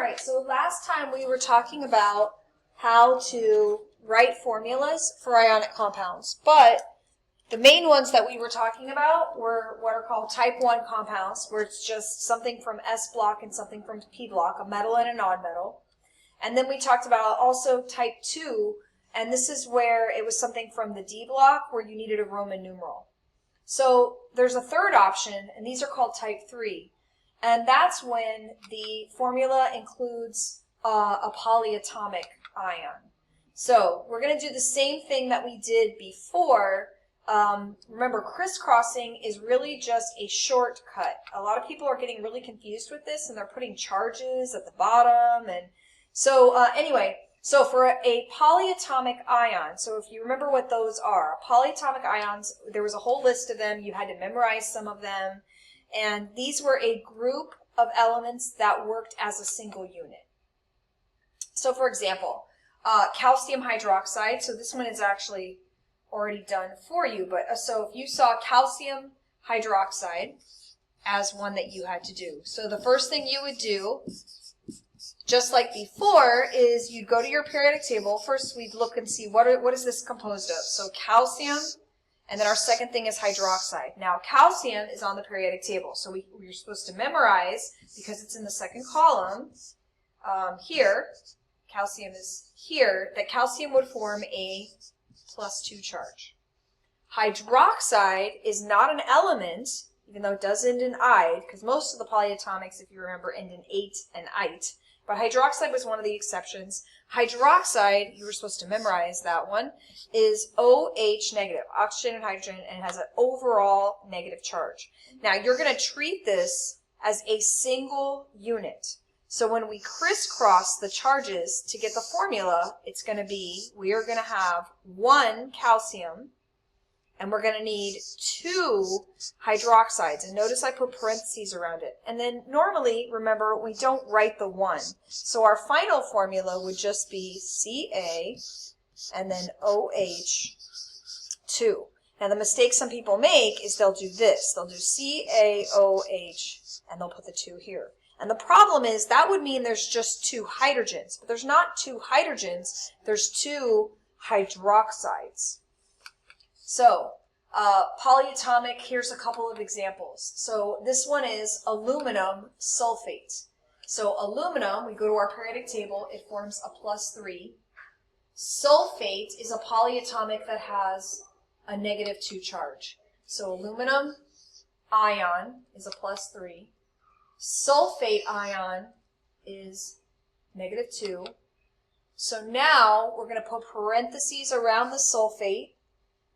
right, so last time we were talking about how to write formulas for ionic compounds, but the main ones that we were talking about were what are called type 1 compounds, where it's just something from S block and something from P block, a metal and a nonmetal. And then we talked about also type 2, and this is where it was something from the D block where you needed a Roman numeral. So there's a third option, and these are called type 3. And that's when the formula includes a polyatomic ion. So we're going to do the same thing that we did before. Remember, crisscrossing is really just a shortcut. A lot of people are getting really confused with this, and they're putting charges at the bottom. And so anyway, so for a polyatomic ion, so if you remember what those are, polyatomic ions, there was a whole list of them. You had to memorize some of them. And these were a group of elements that worked as a single unit. So for example, calcium hydroxide, so this one is actually already done for you, but so if you saw calcium hydroxide as one that you had to do. So the first thing you would do, just like before, is you'd go to your periodic table. First we'd look and see what is this composed of. So calcium, and then our second thing is hydroxide. Now calcium is on the periodic table, so we're supposed to memorize, because it's in the second column here, calcium is here, that calcium would form a +2 charge. Hydroxide is not an element, even though it does end in "ide," because most of the polyatomics, if you remember, end in "ate" and "ite. But hydroxide was one of the exceptions. Hydroxide, you were supposed to memorize that one, is OH negative, oxygen and hydrogen, and has an overall negative charge. Now, you're going to treat this as a single unit. So when we crisscross the charges to get the formula, it's going to be, we are going to have 1 calcium, and we're going to need 2 hydroxides. And notice I put parentheses around it. And then normally, remember, we don't write the 1. So our final formula would just be Ca and then OH2. Now the mistake some people make is they'll do this. They'll do CaOH and they'll put the 2 here. And the problem is that would mean there's just 2 hydrogens. But there's not 2 hydrogens. There's 2 hydroxides. So, polyatomic, here's a couple of examples. So this one is aluminum sulfate. So aluminum, we go to our periodic table, it forms a +3. Sulfate is a polyatomic that has a -2 charge. So aluminum ion is a +3. Sulfate ion is -2. So now we're going to put parentheses around the sulfate.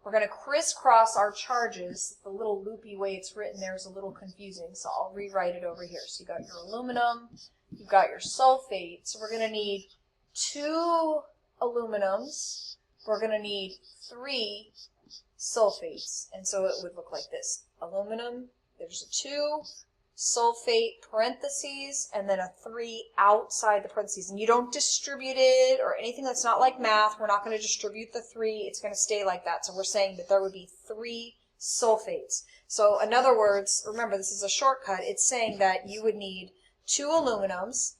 We're going to crisscross our charges. The little loopy way it's written there is a little confusing, so I'll rewrite it over here. So you got your aluminum, you've got your sulfate. So we're going to need 2 aluminums. We're going to need 3 sulfates. And so it would look like this. Aluminum, there's a 2, sulfate, parentheses, and then a 3 outside the parentheses. And you don't distribute it or anything. That's not like math. We're not going to distribute the 3. It's going to stay like that. So we're saying that there would be 3 sulfates. So in other words, remember this is a shortcut. It's saying that you would need 2 aluminums.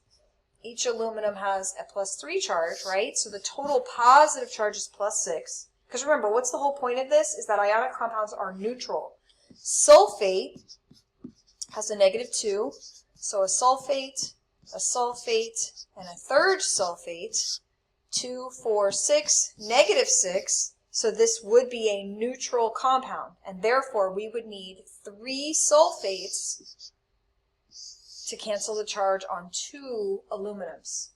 Each aluminum has a +3 charge, right? So the total positive charge is +6. Because remember, what's the whole point of this? Is that ionic compounds are neutral. Sulfate has a -2, so a sulfate, and a third sulfate, 2, 4, 6, -6, so this would be a neutral compound, and therefore we would need 3 sulfates to cancel the charge on 2 aluminums.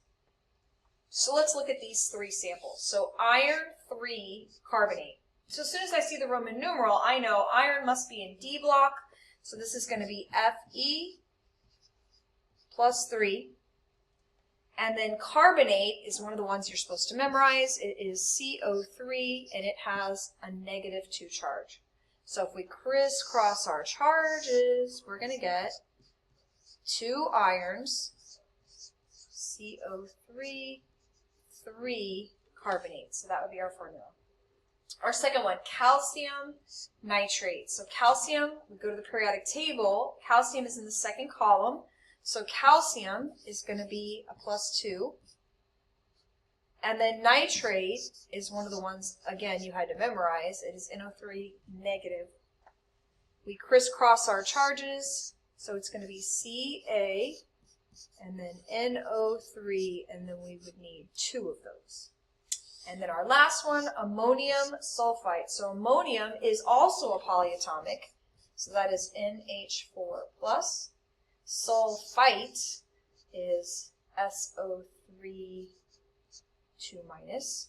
So let's look at these 3 samples. So iron 3 carbonate. So as soon as I see the Roman numeral, I know iron must be in D block. So this is going to be Fe +3. And then carbonate is one of the ones you're supposed to memorize. It is CO3, and it has a -2 charge. So if we crisscross our charges, we're going to get 2 irons, CO3, 3 carbonate. So that would be our formula. Our second one, calcium nitrate. So calcium, we go to the periodic table. Calcium is in the second column. So calcium is going to be a +2. And then nitrate is one of the ones, again, you had to memorize. It is NO3 negative. We crisscross our charges, so it's going to be Ca and then NO3, and then we would need 2 of those. And then our last one, ammonium sulfite. So ammonium is also a polyatomic, so that is NH4+. Sulfite is SO3 2-.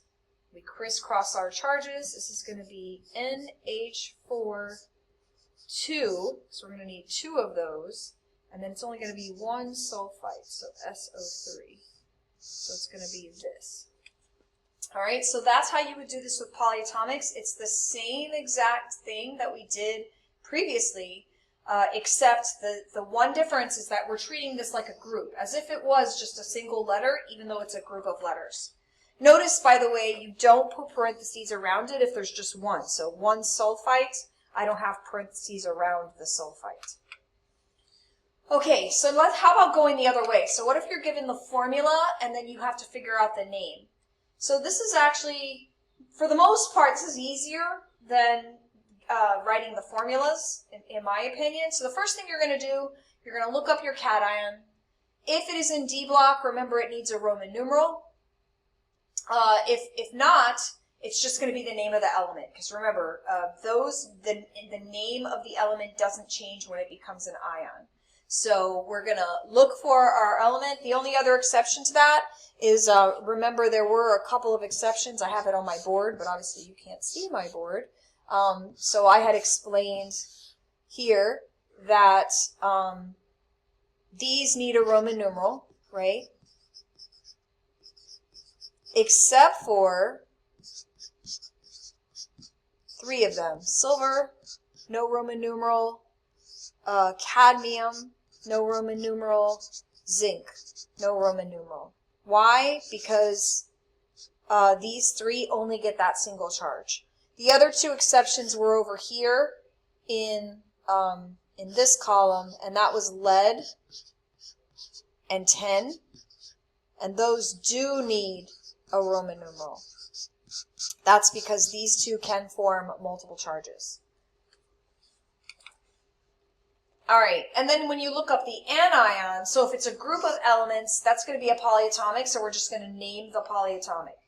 We crisscross our charges. This is going to be NH4 2, so we're going to need 2 of those, and then it's only going to be 1 sulfite, so SO3. So it's going to be this. All right, so that's how you would do this with polyatomics. It's the same exact thing that we did previously, except the one difference is that we're treating this like a group, as if it was just a single letter, even though it's a group of letters. Notice, by the way, you don't put parentheses around it if there's just one. So 1 sulfite, I don't have parentheses around the sulfite. Okay, so how about going the other way? So what if you're given the formula and then you have to figure out the name? So this is actually, for the most part, this is easier than writing the formulas, in my opinion. So the first thing you're going to do, you're going to look up your cation. If it is in D block, remember it needs a Roman numeral. If not, it's just going to be the name of the element. Because remember, the name of the element doesn't change when it becomes an ion. So we're going to look for our element. The only other exception to that is, remember there were a couple of exceptions. I have it on my board, but obviously you can't see my board. So I had explained here that these need a Roman numeral, right? Except for 3 of them. Silver, no Roman numeral. Cadmium, no Roman numeral. Zinc, no Roman numeral. Why? Because these 3 only get that single charge. The other 2 exceptions were over here in this column, and that was lead and tin, and those do need a Roman numeral. That's because these 2 can form multiple charges. All right, and then when you look up the anion, so if it's a group of elements, that's going to be a polyatomic, so we're just going to name the polyatomic.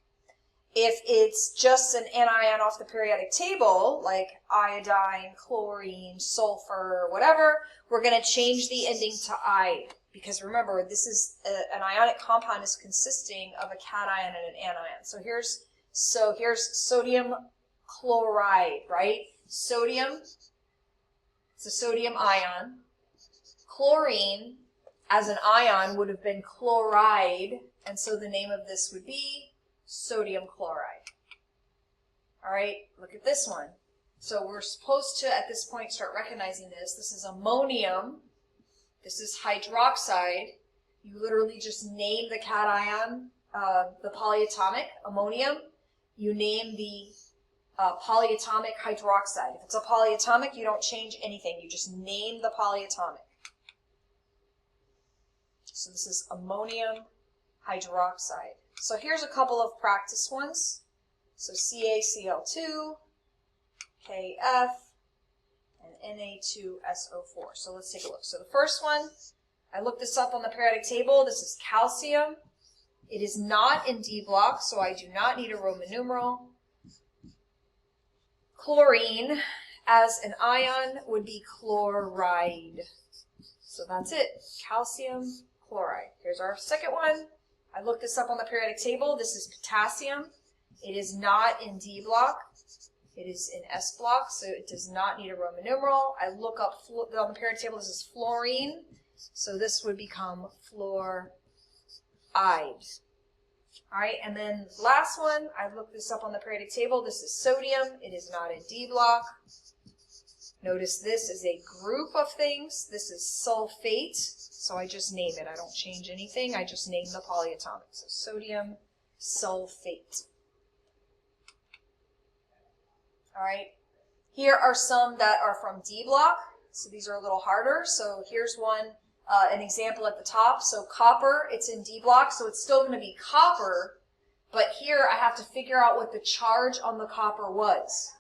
If it's just an anion off the periodic table, like iodine, chlorine, sulfur, whatever, we're going to change the ending to "ide", because remember, this is an ionic compound is consisting of a cation and an anion. So here's sodium chloride, right? Sodium, it's a sodium ion. Chlorine, as an ion, would have been chloride, and so the name of this would be sodium chloride. All right, look at this one. So we're supposed to, at this point, start recognizing this. This is ammonium. This is hydroxide. You literally just name the cation, the polyatomic, ammonium. You name the polyatomic hydroxide. If it's a polyatomic, you don't change anything. You just name the polyatomic. So this is ammonium hydroxide. So here's a couple of practice ones. So CaCl2, Kf, and Na2SO4. So let's take a look. So the first one, I looked this up on the periodic table. This is calcium. It is not in D block, so I do not need a Roman numeral. Chlorine, as an ion, would be chloride. So that's it, calcium chloride. Here's our second one. I looked this up on the periodic table. This is potassium. It is not in D block. It is in S block, so it does not need a Roman numeral. I look up on the periodic table, this is fluorine. So this would become fluoride. All right, and then last one, I looked this up on the periodic table. This is sodium. It is not in D block. Notice this is a group of things. This is sulfate, so I just name it. I don't change anything. I just name the polyatomic. So sodium sulfate. All right, here are some that are from D block. So these are a little harder. So here's one an example at the top. So copper, it's in D block, so it's still going to be copper, but here I have to figure out what the charge on the copper was.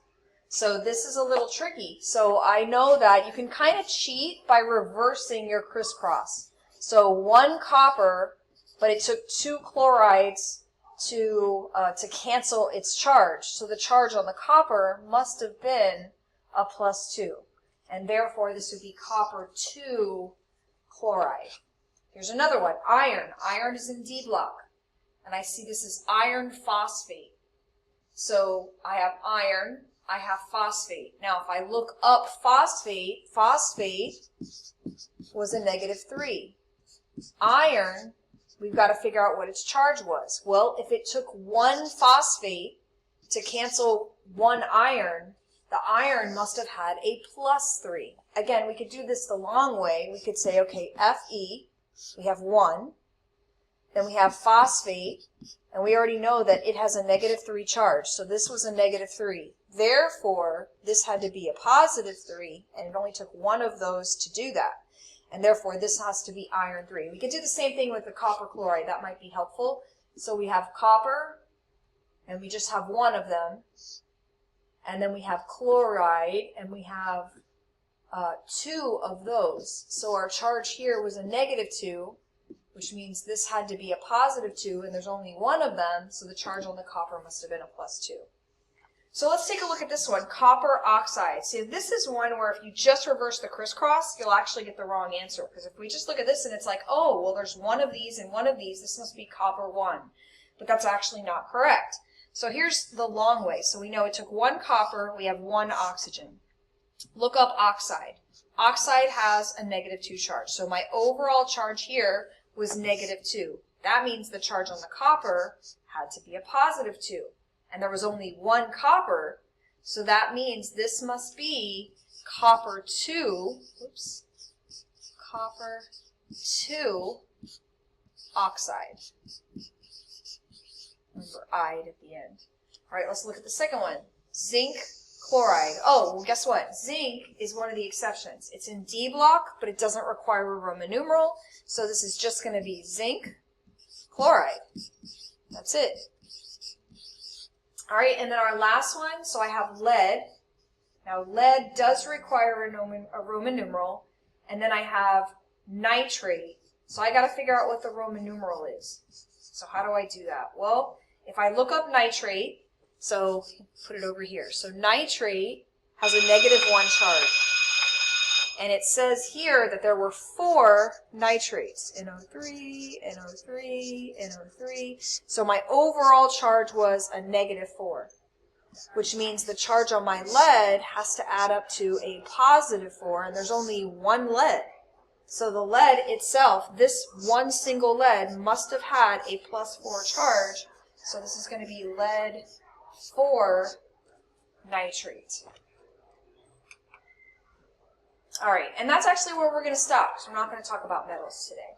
So this is a little tricky. So I know that you can kind of cheat by reversing your crisscross. So 1 copper, but it took 2 chlorides to cancel its charge. So the charge on the copper must have been a +2. And therefore this would be copper 2 chloride. Here's another one, iron. Iron is in D block. And I see this is iron phosphate. So I have iron, I have phosphate. Now if I look up phosphate, phosphate was a -3. Iron, we've got to figure out what its charge was. Well, if it took 1 phosphate to cancel 1 iron, the iron must have had a +3. Again, we could do this the long way. We could say, okay, Fe, we have 1. Then we have phosphate, and we already know that it has a -3 charge. So this was a -3. Therefore, this had to be a +3, and it only took 1 of those to do that. And therefore, this has to be iron 3. We could do the same thing with the copper chloride. That might be helpful. So we have copper, and we just have 1 of them. And then we have chloride, and we have 2 of those. So our charge here was a -2, which means this had to be a +2, and there's only 1 of them, so the charge on the copper must have been a +2. So let's take a look at this one, copper oxide. See, this is one where if you just reverse the crisscross, you'll actually get the wrong answer. Because if we just look at this and it's like, oh, well, there's 1 of these and 1 of these, this must be copper 1. But that's actually not correct. So here's the long way. So we know it took 1 copper, we have 1 oxygen. Look up oxide. Oxide has a -2 charge. So my overall charge here was -2. That means the charge on the copper had to be a +2. And there was only 1 copper, so that means this must be copper 2, oops, copper 2 oxide. Remember, "ide" at the end. All right, let's look at the second one, zinc chloride. Oh, well, guess what? Zinc is one of the exceptions. It's in D block, but it doesn't require a Roman numeral, so this is just going to be zinc chloride. That's it. All right, and then our last one, so I have lead. Now, lead does require a Roman numeral, and then I have nitrate. So I got to figure out what the Roman numeral is. So how do I do that? Well, if I look up nitrate, so put it over here. So nitrate has a -1 charge. And it says here that there were 4 nitrates, NO3, NO3, NO3. So my overall charge was a -4, which means the charge on my lead has to add up to a +4, and there's only 1 lead. So the lead itself, this 1 single lead, must have had a +4 charge. So this is going to be lead 4 nitrate. All right, and that's actually where we're going to stop, because we're not going to talk about metals today.